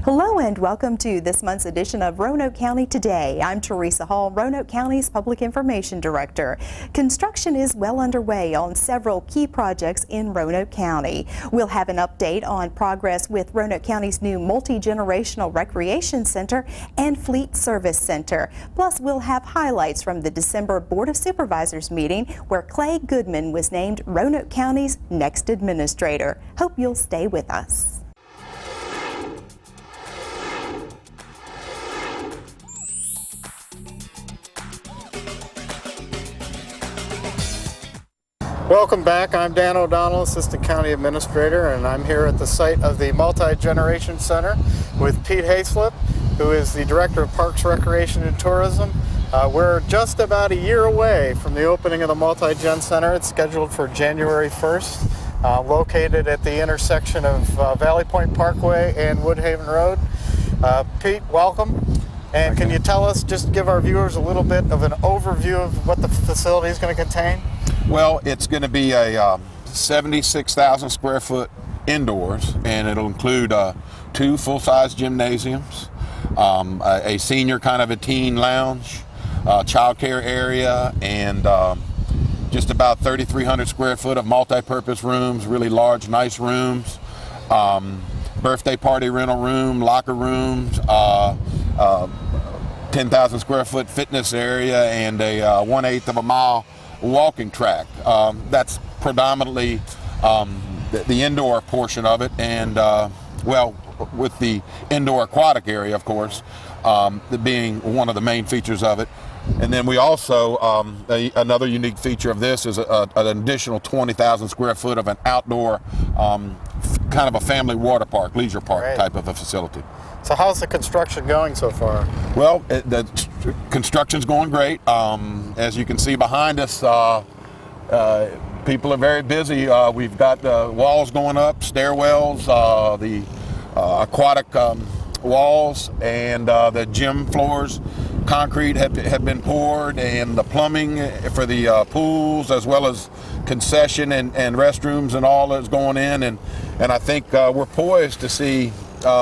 Hello and welcome to this month's edition of Roanoke County Today. I'm Teresa Hall, Roanoke County's Public Information Director. Construction is well underway on several key projects in Roanoke County. We'll have an update on progress with Roanoke County's new multi-generational recreation center and fleet service center. Plus, we'll have highlights from the December Board of Supervisors meeting where Clay Goodman was named Roanoke County's next administrator. Hope you'll stay with us. Welcome back. I'm Dan O'Donnell, Assistant County Administrator, and I'm here at the site of the Multi-Generation Center with Pete Hayslip, who is the Director of Parks, Recreation, and Tourism. We're just about a year away from the opening of the Multi-Gen Center. It's scheduled for January 1st, located at the intersection of Valley Point Parkway and Woodhaven Road. Pete, welcome. And can you tell us, just give our viewers a little bit of an overview of what the facility is going to contain? Well, it's going to be a 76,000 square foot indoors, and it'll include 2 full-size gymnasiums, a senior kind of a teen lounge, child care area, and just about 3,300 square foot of multi-purpose rooms, really large, nice rooms, birthday party rental room, locker rooms, 10,000 square foot fitness area, and a 1/8 of a mile walking track. That's predominantly the indoor portion of it, and well, with the indoor aquatic area, of course, being one of the main features of it. And then we also, another unique feature of this is an additional 20,000 square foot of an outdoor kind of a family water park, leisure park type of a facility. So how's the construction going so far? Well, the construction's going great. As you can see behind us, people are very busy. We've got walls going up, stairwells, the aquatic walls, and the gym floors. Concrete have been poured, and the plumbing for the pools, as well as concession and restrooms and all is going in. And I think we're poised to see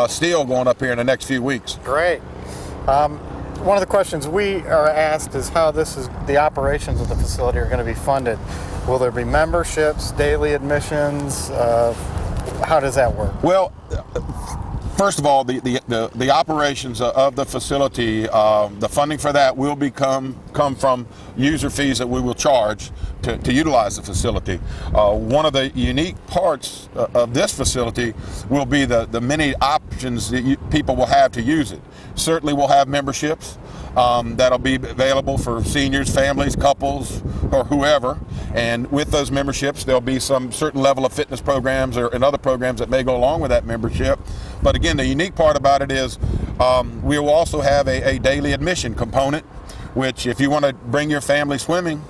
steel going up here in the next few weeks. Great. One of the questions we are asked is how the operations of the facility are going to be funded. Will there be memberships, daily admissions? How does that work? Well, first of all, the operations of the facility, the funding for that will come from user fees that we will charge to utilize the facility. One of the unique parts of this facility will be the many options that people will have to use it. Certainly we'll have memberships that'll be available for seniors, families, couples, or whoever. And with those memberships, there'll be some certain level of fitness programs and other programs that may go along with that membership. But again, the unique part about it is we will also have a daily admission component, which if you want to bring your family swimming,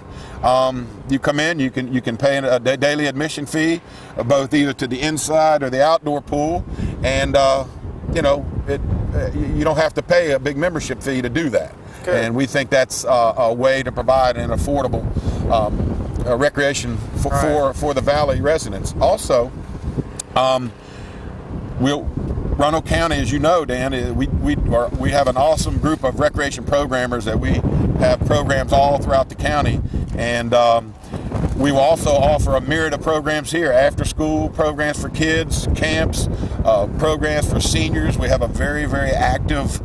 you come in, you can pay a daily admission fee, both either to the inside or the outdoor pool, and you don't have to pay a big membership fee to do that. Good. And we think that's a way to provide an affordable recreation for the Valley residents. Also, Roanoke County, as you know, Dan, we have an awesome group of recreation programmers that we have programs all throughout the county, and we will also offer a myriad of programs here: after school programs for kids, camps, programs for seniors. We have a very, very active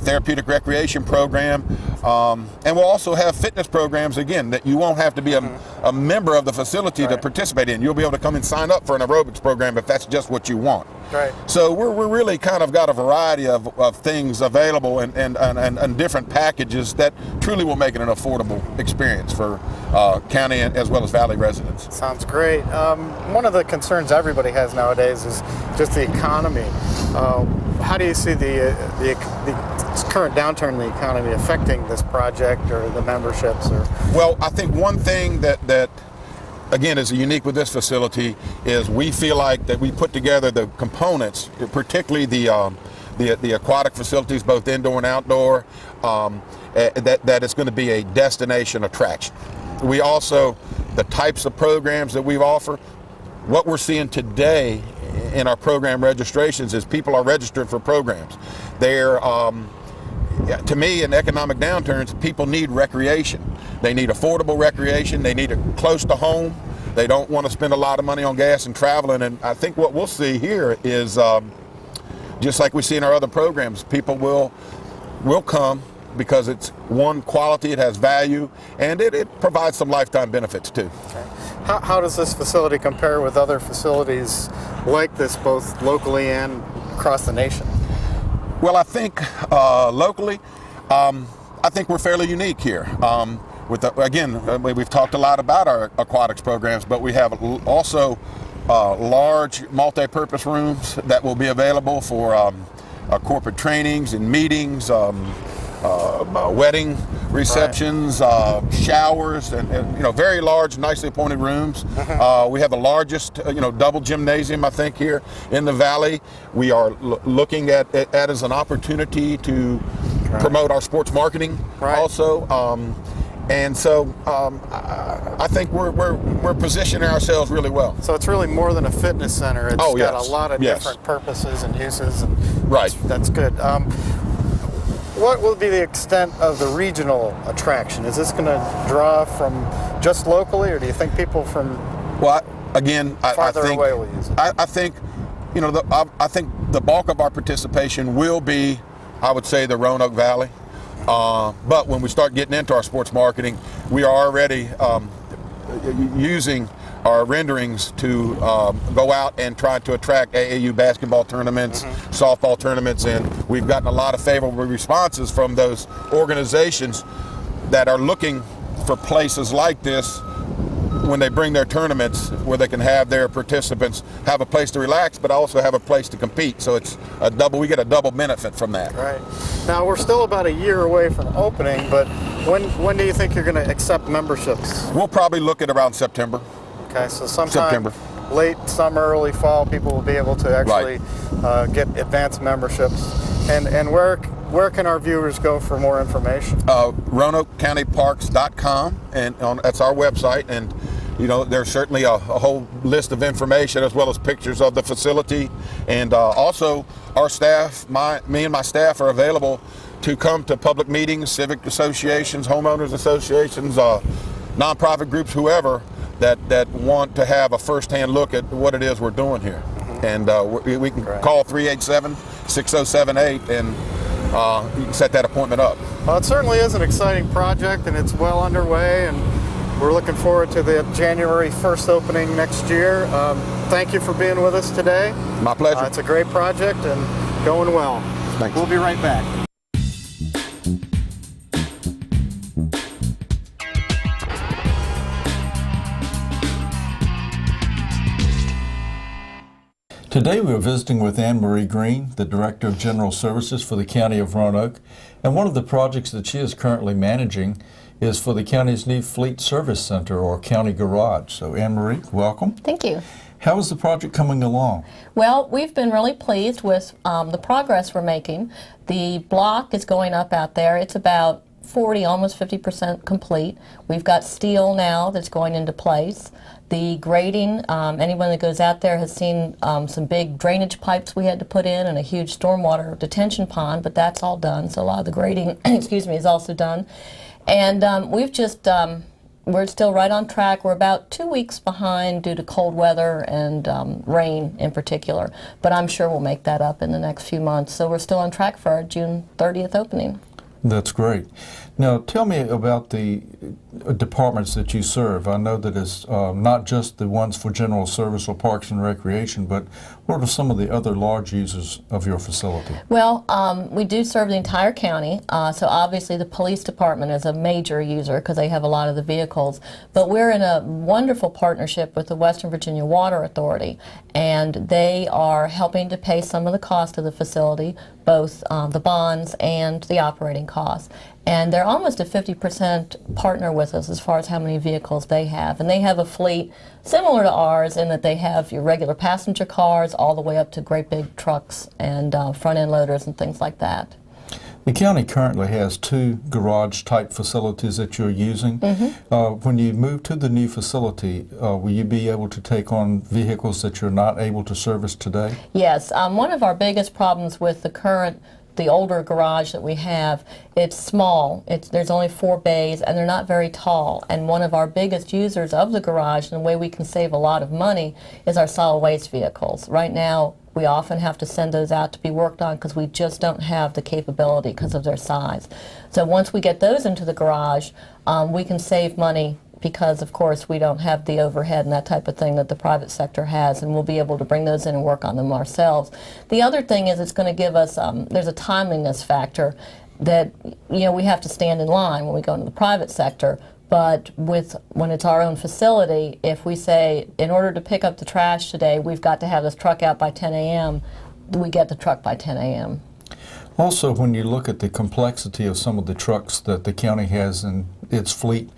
therapeutic recreation program, and we'll also have fitness programs, again, that you won't have to be a member of the facility to participate in. You'll be able to come and sign up for an aerobics program if that's just what you want. Right. So we're really kind of got a variety of things available and different packages that truly will make it an affordable experience for county as well as Valley residents. Sounds great. One of the concerns everybody has nowadays is just the economy. How do you see the current downturn in the economy affecting this project or the memberships? Well, I think one thing that again is unique with this facility is we feel like that we put together the components, particularly the aquatic facilities, both indoor and outdoor, that it's going to be a destination attraction. We also, the types of programs that we offer, what we're seeing today in our program registrations is people are registered for programs. They're to me, in economic downturns, people need recreation. They need affordable recreation. They need it close to home. They don't want to spend a lot of money on gas and traveling. And I think what we'll see here is just like we see in our other programs, people will come because it's one, quality, it has value, and it provides some lifetime benefits too. Okay. How does this facility compare with other facilities like this, both locally and across the nation? Well, I think locally, I think we're fairly unique here. Again, we've talked a lot about our aquatics programs, but we have also large multi-purpose rooms that will be available for corporate trainings and meetings, wedding receptions, showers, and very large, nicely appointed rooms. We have the largest, double gymnasium, I think, here in the valley. We are looking at it as an opportunity to promote our sports marketing also. And so I think we're positioning ourselves really well. So it's really more than a fitness center. It's got a lot of different purposes and uses. And that's good. What will be the extent of the regional attraction? Is this going to draw from just locally, or do you think people from farther away will use it? I think, I think the bulk of our participation will be, I would say, the Roanoke Valley. But when we start getting into our sports marketing, we are already using our renderings to go out and try to attract AAU basketball tournaments, softball tournaments, and we've gotten a lot of favorable responses from those organizations that are looking for places like this when they bring their tournaments where they can have their participants have a place to relax but also have a place to compete. So it's we get a double benefit from that. Right. Now we're still about a year away from opening, but when do you think you're going to accept memberships? We'll probably look at around September. Okay, so sometime late summer, early fall, people will be able to actually get advanced memberships. And where can our viewers go for more information? RoanokeCountyParks.com, and that's our website. And there's certainly a whole list of information as well as pictures of the facility. And also, our staff, me and my staff, are available to come to public meetings, civic associations, homeowners associations, nonprofit groups, whoever that want to have a first-hand look at what it is we're doing here. And we can call 387-6078 and you can set that appointment up. Well, it certainly is an exciting project, and it's well underway, and we're looking forward to the January 1st opening next year. Thank you for being with us today. My pleasure. It's a great project and going well. Thanks. We'll be right back. Today we are visiting with Anne Marie Green, the Director of General Services for the County of Roanoke, and one of the projects that she is currently managing is for the county's new Fleet Service Center, or County Garage. So Anne Marie, welcome. Thank you. How is the project coming along? Well, we've been really pleased with the progress we're making. The block is going up out there. It's about 40, almost 50% complete. We've got steel now that's going into place. The grading, anyone that goes out there has seen some big drainage pipes we had to put in and a huge stormwater detention pond, but that's all done. So a lot of the grading, is also done. And we've just, we're still right on track. We're about 2 weeks behind due to cold weather and rain in particular, but I'm sure we'll make that up in the next few months. So we're still on track for our June 30th opening. That's great. Now, tell me about the departments that you serve. I know that it's not just the ones for general service or parks and recreation, but what are some of the other large users of your facility? Well, we do serve the entire county, so obviously the police department is a major user because they have a lot of the vehicles, but we're in a wonderful partnership with the Western Virginia Water Authority, and they are helping to pay some of the cost of the facility, both the bonds and the operating costs. And they're almost a 50% partner with us as far as how many vehicles they have. And they have a fleet similar to ours in that they have your regular passenger cars all the way up to great big trucks and front-end loaders and things like that. The county currently has 2 garage-type facilities that you're using. When you move to the new facility, will you be able to take on vehicles that you're not able to service today? Yes, one of our biggest problems with the older garage that we have, it's small. There's only 4 bays and they're not very tall. And one of our biggest users of the garage, and the way we can save a lot of money, is our solid waste vehicles. Right now, we often have to send those out to be worked on because we just don't have the capability because of their size. So once we get those into the garage, we can save money because, of course, we don't have the overhead and that type of thing that the private sector has, and we'll be able to bring those in and work on them ourselves. The other thing is it's going to give us, there's a timeliness factor that, we have to stand in line when we go into the private sector. But when it's our own facility, if we say, in order to pick up the trash today, we've got to have this truck out by 10 a.m., we get the truck by 10 a.m. Also, when you look at the complexity of some of the trucks that the county has in its fleet,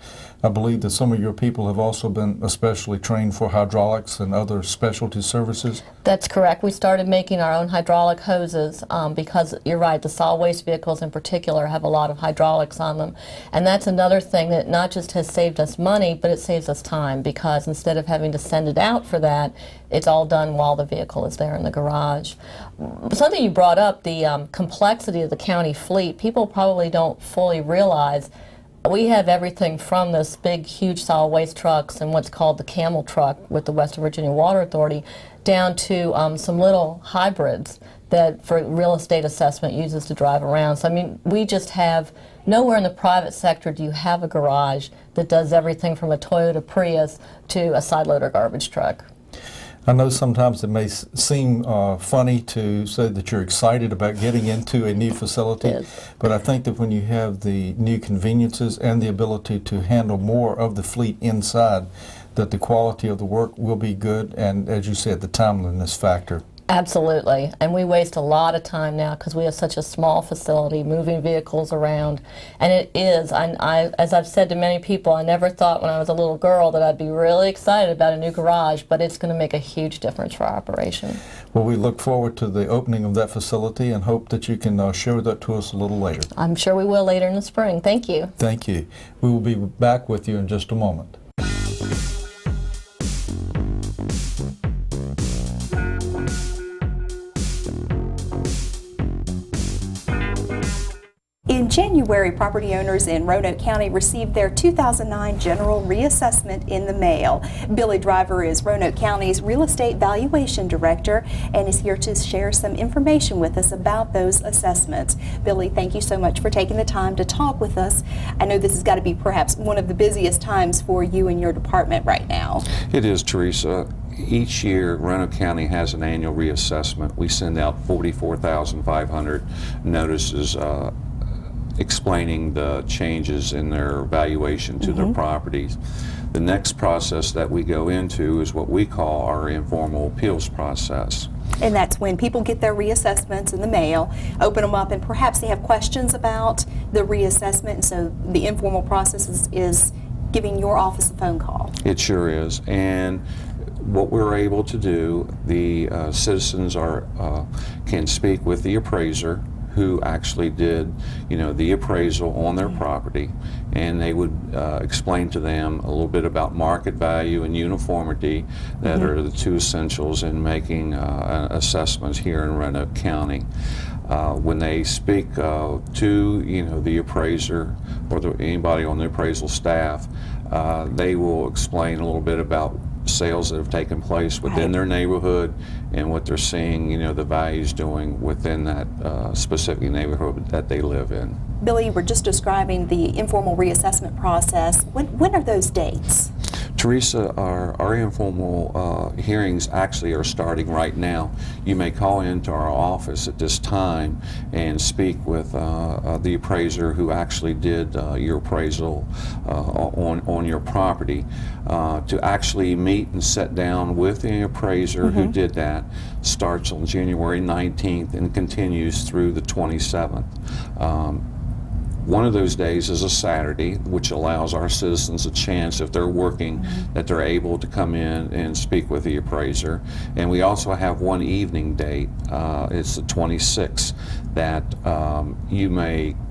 I believe that some of your people have also been especially trained for hydraulics and other specialty services. That's correct. We started making our own hydraulic hoses because you're right, the solid waste vehicles in particular have a lot of hydraulics on them. And that's another thing that not just has saved us money, but it saves us time, because instead of having to send it out for that, it's all done while the vehicle is there in the garage. Something you brought up, the complexity of the county fleet, people probably don't fully realize. We have everything from those big, huge solid waste trucks and what's called the camel truck with the Western Virginia Water Authority, down to some little hybrids that for real estate assessment uses to drive around. So I mean, we just have, nowhere in the private sector do you have a garage that does everything from a Toyota Prius to a side loader garbage truck. I know sometimes it may seem funny to say that you're excited about getting into a new facility, Yes. but I think that when you have the new conveniences and the ability to handle more of the fleet inside, that the quality of the work will be good, and as you said, the timeliness factor. Absolutely, and we waste a lot of time now because we have such a small facility moving vehicles around, and it is, as I've said to many people, I never thought when I was a little girl that I'd be really excited about a new garage, but it's going to make a huge difference for our operation. Well, we look forward to the opening of that facility and hope that you can share that to us a little later. I'm sure we will later in the spring. Thank you. Thank you. We will be back with you in just a moment. In January, property owners in Roanoke County received their 2009 general reassessment in the mail. Billy Driver is Roanoke County's Real Estate Valuation Director and is here to share some information with us about those assessments. Billy, thank you so much for taking the time to talk with us. I know this has got to be perhaps one of the busiest times for you and your department right now. It is, Teresa. Each year, Roanoke County has an annual reassessment. We send out 44,500 notices explaining the changes in their valuation to their properties. The next process that we go into is what we call our informal appeals process. And that's when people get their reassessments in the mail, open them up, and perhaps they have questions about the reassessment, and so the informal process is giving your office a phone call. It sure is. And what we're able to do, the citizens can speak with the appraiser who actually did, the appraisal on their property, and they would explain to them a little bit about market value and uniformity that are the two essentials in making assessments here in Roanoke County. When they speak to, the appraiser or anybody on the appraisal staff, they will explain a little bit about sales that have taken place within their neighborhood and what they're seeing, the values doing within that specific neighborhood that they live in. Billy, you were just describing the informal reassessment process. When are those dates? Teresa, our informal hearings actually are starting right now. You may call into our office at this time and speak with the appraiser who actually did your appraisal on your property. To actually meet and sit down with the appraiser who did that starts on January 19th and continues through the 27th. One of those days is a Saturday, which allows our citizens a chance, if they're working, that they're able to come in and speak with the appraiser. And we also have one evening date. It's the 26th that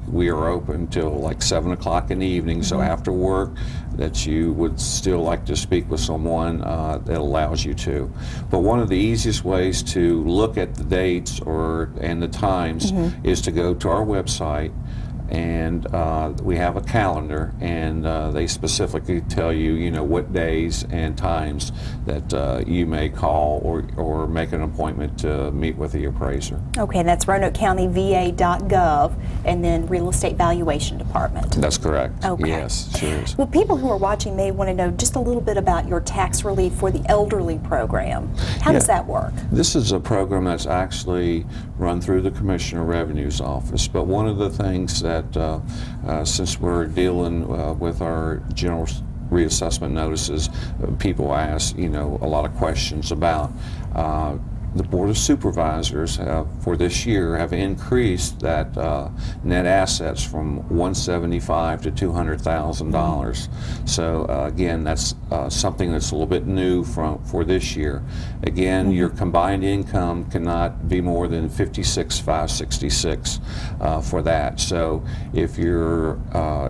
we are open till like 7 o'clock in the evening. So after work, that you would still like to speak with someone, that allows you to. But one of the easiest ways to look at the dates and the times is to go to our website, and we have a calendar, and they specifically tell you, what days and times that you may call or make an appointment to meet with the appraiser. Okay, that's RoanokeCountyVA.gov, and then Real Estate Valuation Department. That's correct. Okay. Yes, sure is. Well, people who are watching may want to know just a little bit about your tax relief for the elderly program. How does that work? This is a program that's actually run through the Commissioner of Revenue's office, but one of the things that since we're dealing with our general reassessment notices, people ask, a lot of questions about. The Board of Supervisors for this year have increased that net assets from $175,000 to $200,000. So again, that's something that's a little bit new for this year. Again, your combined income cannot be more than $56,566 for that. So if you're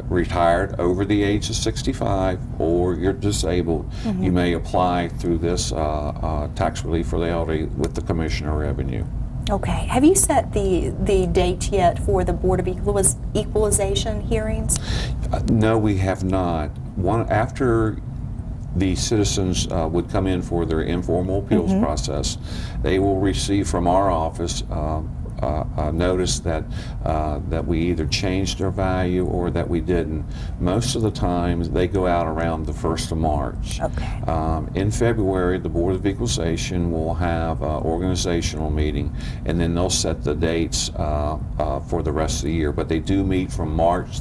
retired over the age of 65 or you're disabled, you may apply through this tax relief for the elderly with the Commissioner of Revenue. Okay. Have you set the date yet for the Board of Equalization hearings? No, we have not. After the citizens would come in for their informal appeals process, they will receive from our office notice that we either changed their value or that we didn't. Most of the times they go out around the 1st of March. Okay. In February, the Board of Equalization will have an organizational meeting, and then they'll set the dates for the rest of the year. But they do meet from March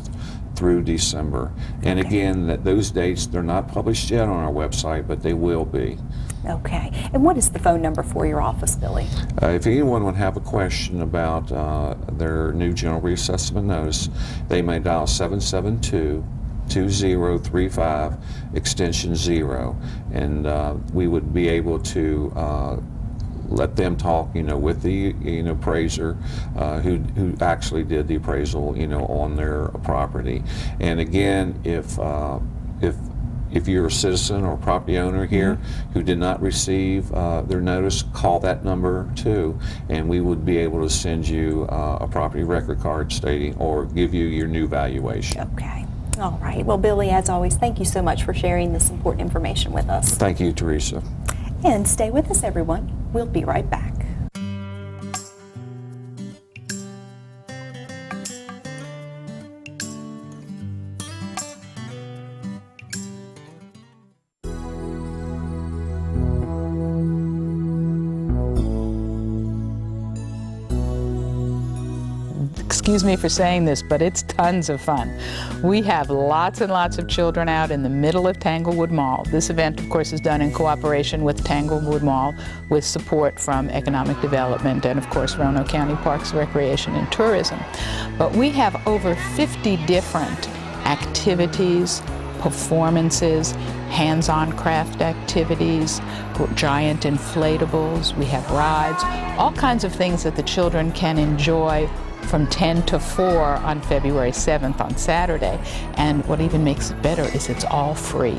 through December. And again, those dates, they're not published yet on our website, but they will be. Okay. And what is the phone number for your office, Billy? If anyone would have a question about their new general reassessment notice, they may dial 772-2035 extension 0, and we would be able to let them talk, with the appraiser who actually did the appraisal, on their property. And again, if you're a citizen or property owner here who did not receive their notice, call that number too, and we would be able to send you a property record card stating or give you your new valuation. Okay. All right. Well, Billy, as always, thank you so much for sharing this important information with us. Thank you, Teresa. And stay with us, everyone. We'll be right back. Excuse me for saying this, but it's tons of fun. We have lots and lots of children out in the middle of Tanglewood Mall. This event, of course, is done in cooperation with Tanglewood Mall with support from Economic Development and, of course, Roanoke County Parks, Recreation, and Tourism. But we have over 50 different activities, performances, hands-on craft activities, giant inflatables, we have rides, all kinds of things that the children can enjoy from 10 to 4 on February 7th on Saturday. And what even makes it better is it's all free.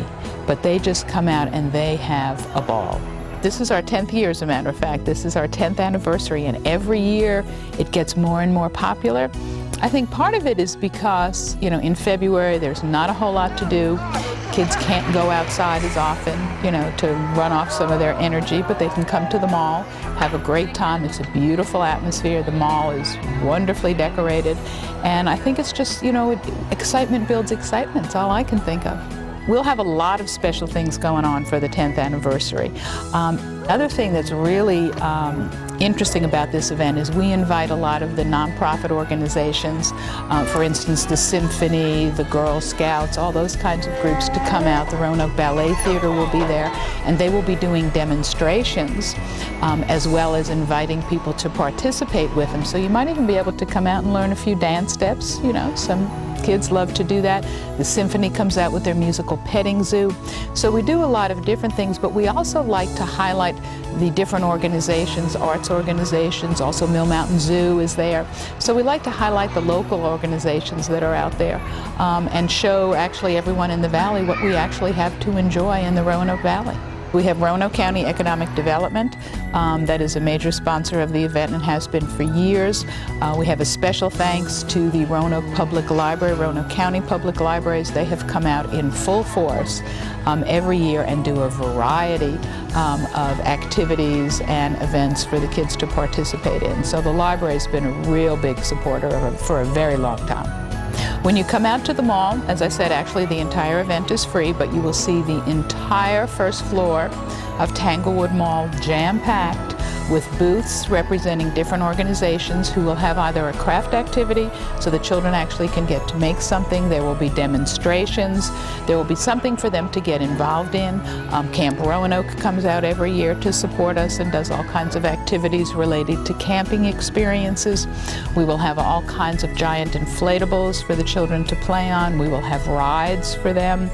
But they just come out and they have a ball. This is our 10th year, as a matter of fact. This is our 10th anniversary, and every year it gets more and more popular. I think part of it is because, in February there's not a whole lot to do. Kids can't go outside as often, to run off some of their energy, but they can come to the mall, have a great time. It's a beautiful atmosphere. The mall is wonderfully decorated, and I think it's just, excitement builds excitement. It's all I can think of. We'll have a lot of special things going on for the 10th anniversary. Other thing that's really interesting about this event is we invite a lot of the nonprofit organizations, for instance, the Symphony, the Girl Scouts, all those kinds of groups to come out. The Roanoke Ballet Theater will be there, and they will be doing demonstrations as well as inviting people to participate with them. So you might even be able to come out and learn a few dance steps, some Kids love to do that. The symphony comes out with their musical petting zoo. So we do a lot of different things, but we also like to highlight the different organizations, arts organizations, also Mill Mountain Zoo is there. So we like to highlight the local organizations that are out there and show actually everyone in the valley what we actually have to enjoy in the Roanoke Valley. We have Roanoke County Economic Development that is a major sponsor of the event and has been for years. We have a special thanks to the Roanoke Public Library, Roanoke County Public Libraries. They have come out in full force every year and do a variety of activities and events for the kids to participate in. So the library has been a real big supporter of it for a very long time. When you come out to the mall, as I said, actually the entire event is free, but you will see the entire first floor of Tanglewood Mall jam-packed with booths representing different organizations who will have either a craft activity so the children actually can get to make something. There will be demonstrations. There will be something for them to get involved in. Camp Roanoke comes out every year to support us and does all kinds of activities related to camping experiences. We will have all kinds of giant inflatables for the children to play on. We will have rides for them.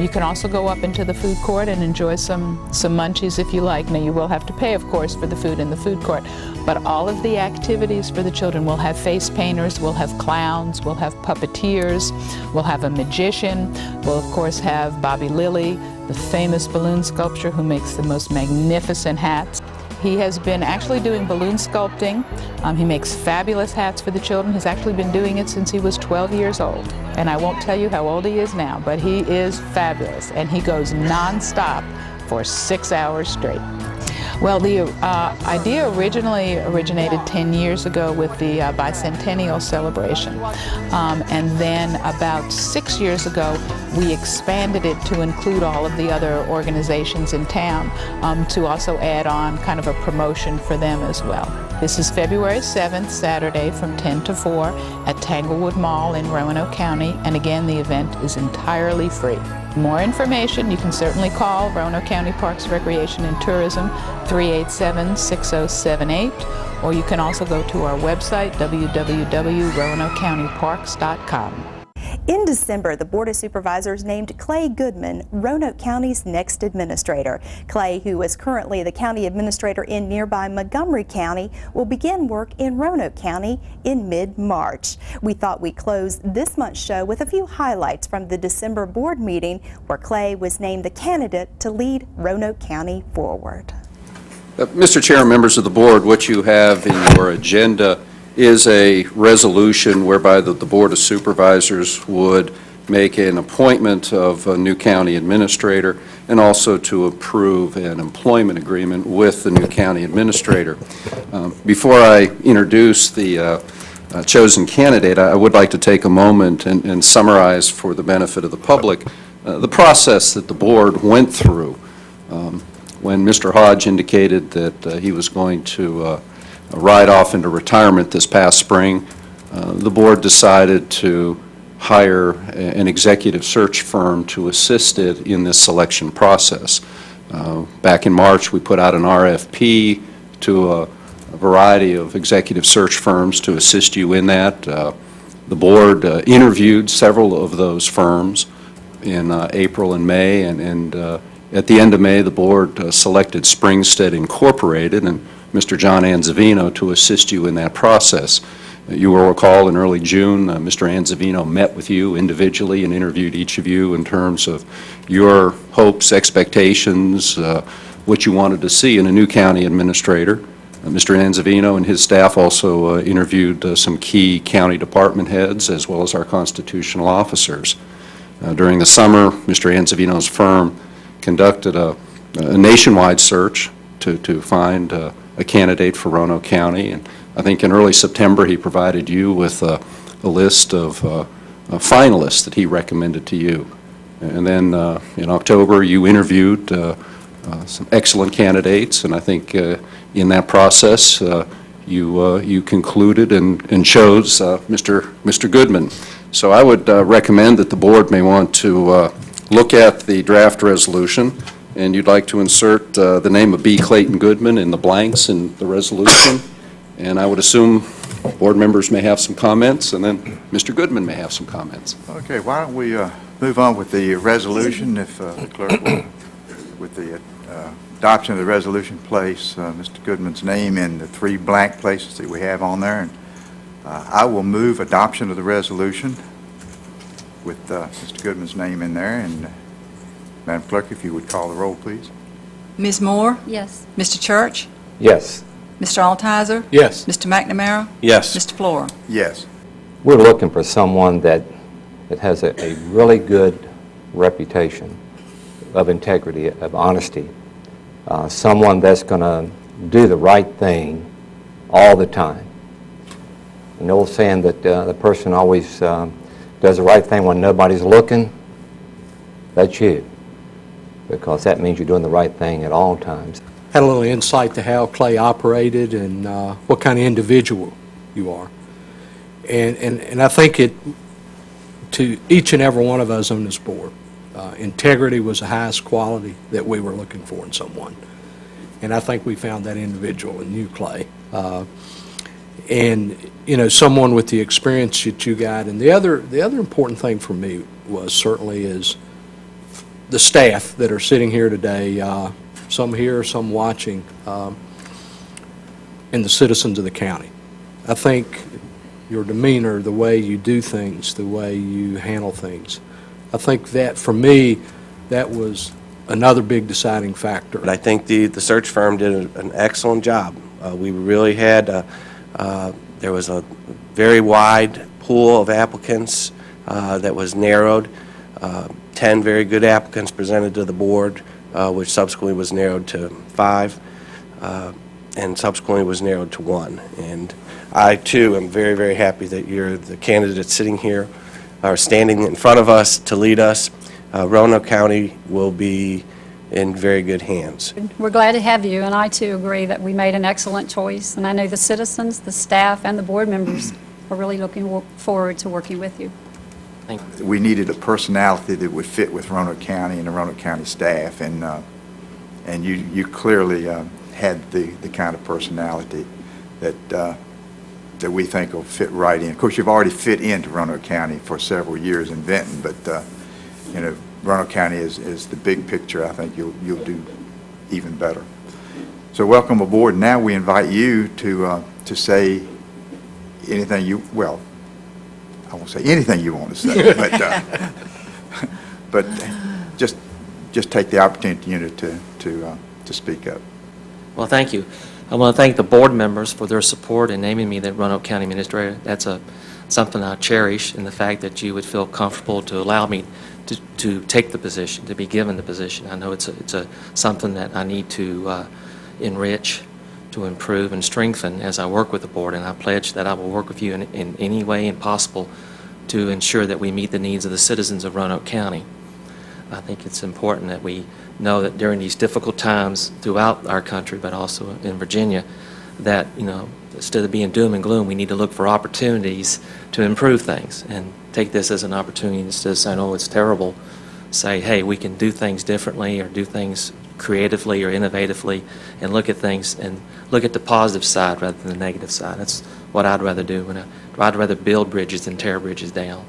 You can also go up into the food court and enjoy some munchies if you like. Now you will have to pay, of course, for the food in the food court, but all of the activities for the children, we'll have face painters, we'll have clowns, we'll have puppeteers, we'll have a magician, we'll of course have Bobby Lilly, the famous balloon sculptor who makes the most magnificent hats. He has been actually doing balloon sculpting. He makes fabulous hats for the children. He's actually been doing it since he was 12 years old. And I won't tell you how old he is now, but he is fabulous. And he goes non-stop for 6 hours straight. Well, the idea originally originated 10 years ago with the bicentennial celebration. And then about 6 years ago, we expanded it to include all of the other organizations in town to also add on kind of a promotion for them as well. This is February 7th, Saturday from 10 to 4 at Tanglewood Mall in Roanoke County. And again, the event is entirely free. More information, you can certainly call Roanoke County Parks, Recreation and Tourism 387-6078, or you can also go to our website, www.roanokecountyparks.com. In December, the Board of Supervisors named Clay Goodman Roanoke County's next administrator. Clay, who is currently the county administrator in nearby Montgomery County, will begin work in Roanoke County in mid-March. We thought we'd close this month's show with a few highlights from the December board meeting where Clay was named the candidate to lead Roanoke County forward. Mr. Chair, members of the board, what you have in your agenda is a resolution whereby the Board of Supervisors would make an appointment of a new county administrator and also to approve an employment agreement with the new county administrator. Before I introduce the chosen candidate, I would like to take a moment and summarize for the benefit of the public the process that the board went through when Mr. Hodge indicated that he was going to ride off into retirement this past spring. The board decided to hire an executive search firm to assist it in this selection process. Back in March, we put out an RFP to a variety of executive search firms to assist you in that. The board interviewed several of those firms in April and May, and at the end of May, the board selected Springstead Incorporated and Mr. John Anzavino to assist you in that process. You will recall in early June, Mr. Anzavino met with you individually and interviewed each of you in terms of your hopes, expectations, what you wanted to see in a new county administrator. Mr. Anzavino and his staff also interviewed some key county department heads as well as our constitutional officers. During the summer, Mr. Anzavino's firm conducted a nationwide search to find a candidate for Roanoke County, and I think in early September he provided you with a list of finalists that he recommended to you. And then in October you interviewed some excellent candidates, and I think in that process you concluded and chose Mr. Goodman. So I would recommend that the board may want to look at the draft resolution, and you'd like to insert the name of B. Clayton Goodman in the blanks in the resolution. And I would assume Board members may have some comments, and then Mr. Goodman may have some comments. Okay, why don't we move on with the resolution, if the clerk will, with the adoption of the resolution, place Mr. Goodman's name in the 3 blank places that we have on there. And I will move adoption of the resolution with Mr. Goodman's name in there. And Madam Clerk, if you would call the roll, please. Ms. Moore? Yes. Mr. Church? Yes. Mr. Altizer? Yes. Mr. McNamara? Yes. Mr. Flora? Yes. We're looking for someone that has a really good reputation of integrity, of honesty, someone that's going to do the right thing all the time. An old saying that the person always does the right thing when nobody's looking, that's you, because that means you're doing the right thing at all times. Had a little insight to how Clay operated and what kind of individual you are. And I think to each and every one of us on this board, integrity was the highest quality that we were looking for in someone. And I think we found that individual in you, Clay. And, you know, someone with the experience that you got. And the other important thing for me was certainly is the staff that are sitting here today, some here, some watching, and the citizens of the county. I think your demeanor, the way you do things, the way you handle things, I think that, for me, that was another big deciding factor. I think the search firm did an excellent job. We really had, there was a very wide pool of applicants that was narrowed. 10 very good applicants presented to the board, which subsequently was narrowed to 5, and subsequently was narrowed to 1. And I, too, am very, very happy that you're the candidate sitting here, or standing in front of us to lead us. Roanoke County will be in very good hands. We're glad to have you, and I too agree that we made an excellent choice. And I know the citizens, the staff, and the board members are really looking forward to working with you. We needed a personality that would fit with Roanoke County and the Roanoke County staff, and you clearly had the kind of personality that we think will fit right in. Of course, you've already fit into Roanoke County for several years in Benton, but you know, Roanoke County is the big picture. I think you'll do even better. So welcome aboard. Now we invite you to say anything you, well, I won't say anything you want to say, but just take the opportunity, you know, to speak up. Well, thank you. I want to thank the board members for their support in naming me the Roanoke County Administrator. That's something I cherish, in the fact that you would feel comfortable to allow me to take the position, to be given the position. I know it's something that I need to enrich, to improve and strengthen as I work with the board, and I pledge that I will work with you in any way possible to ensure that we meet the needs of the citizens of Roanoke County. I think it's important that we know that during these difficult times throughout our country, but also in Virginia, that, you know, instead of being doom and gloom, we need to look for opportunities to improve things and take this as an opportunity. Instead of saying, oh, it's terrible, say, hey, we can do things differently, or do things creatively or innovatively, and look at things and look at the positive side rather than the negative side. That's what I'd rather do. I'd rather build bridges than tear bridges down.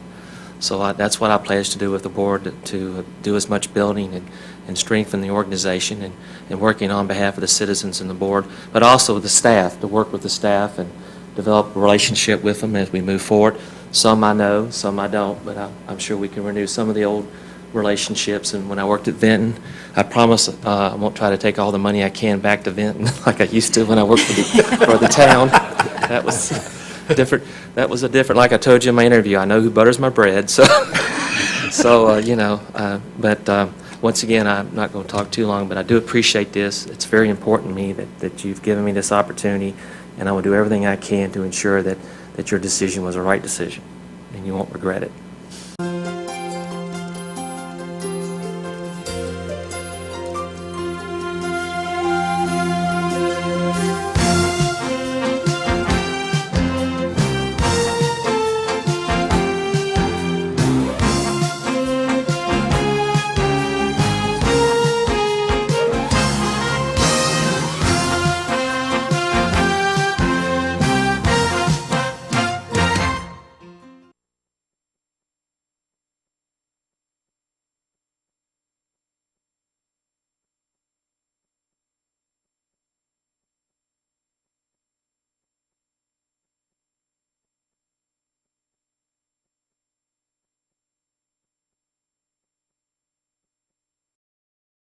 So that's what I pledge to do with the board, to do as much building and strengthen the organization and working on behalf of the citizens and the board, but also the staff, to work with the staff and develop a relationship with them as we move forward. Some I know, some I don't, but I'm sure we can renew some of the old relationships. And when I worked at Vinton, I promise I won't try to take all the money I can back to Vinton like I used to when I worked for the town. That was different. That was a different, like I told you in my interview, I know who butters my bread, so you know, but once again, I'm not going to talk too long, but I do appreciate this. It's very important to me that you've given me this opportunity, and I will do everything I can to ensure that your decision was the right decision, and you won't regret it.